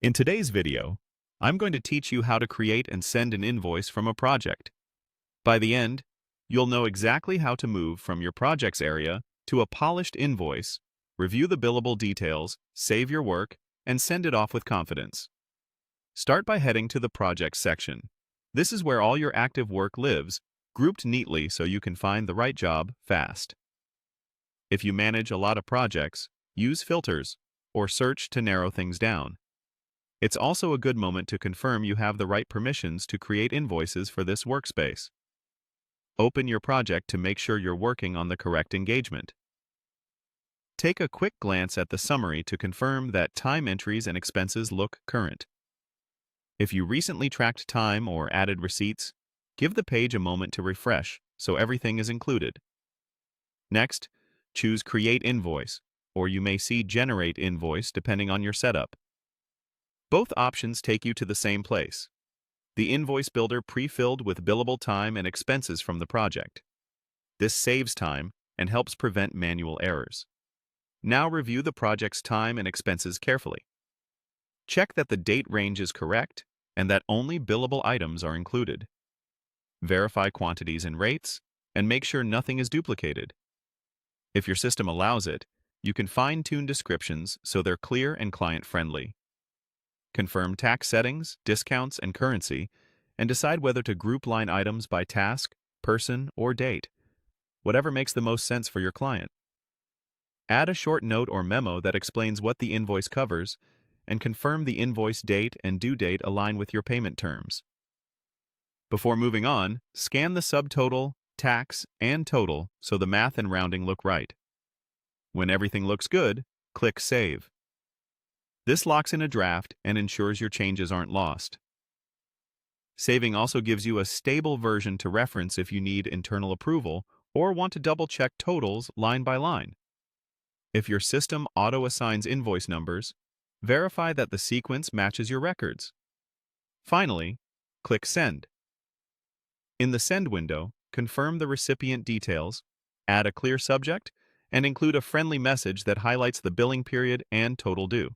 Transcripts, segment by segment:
In today's video, I'm going to teach you how to create and send an invoice from a project. By the end, you'll know exactly how to move from your projects area to a polished invoice, review the billable details, save your work, and send it off with confidence. Start by heading to the Projects section. This is where all your active work lives, grouped neatly so you can find the right job fast. If you manage a lot of projects, use filters or search to narrow things down. It's also a good moment to confirm you have the right permissions to create invoices for this workspace. Open your project to make sure you're working on the correct engagement. Take a quick glance at the summary to confirm that time entries and expenses look current. If you recently tracked time or added receipts, give the page a moment to refresh so everything is included. Next, choose Create Invoice, or you may see Generate Invoice depending on your setup. Both options take you to the same place, the invoice builder pre-filled with billable time and expenses from the project. This saves time and helps prevent manual errors. Now review the project's time and expenses carefully. Check that the date range is correct and that only billable items are included. Verify quantities and rates, and make sure nothing is duplicated. If your system allows it, you can fine-tune descriptions so they're clear and client-friendly. Confirm tax settings, discounts, and currency, and decide whether to group line items by task, person, or date, whatever makes the most sense for your client. Add a short note or memo that explains what the invoice covers, and confirm the invoice date and due date align with your payment terms. Before moving on, scan the subtotal, tax, and total so the math and rounding look right. When everything looks good, click Save. This locks in a draft and ensures your changes aren't lost. Saving also gives you a stable version to reference if you need internal approval or want to double-check totals line by line. If your system auto-assigns invoice numbers, verify that the sequence matches your records. Finally, click Send. In the Send window, confirm the recipient details, add a clear subject, and include a friendly message that highlights the billing period and total due.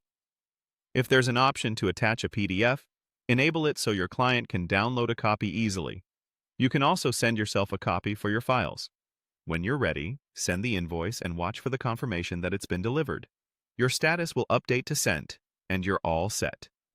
If there's an option to attach a PDF, enable it so your client can download a copy easily. You can also send yourself a copy for your files. When you're ready, send the invoice and watch for the confirmation that it's been delivered. Your status will update to sent, and you're all set.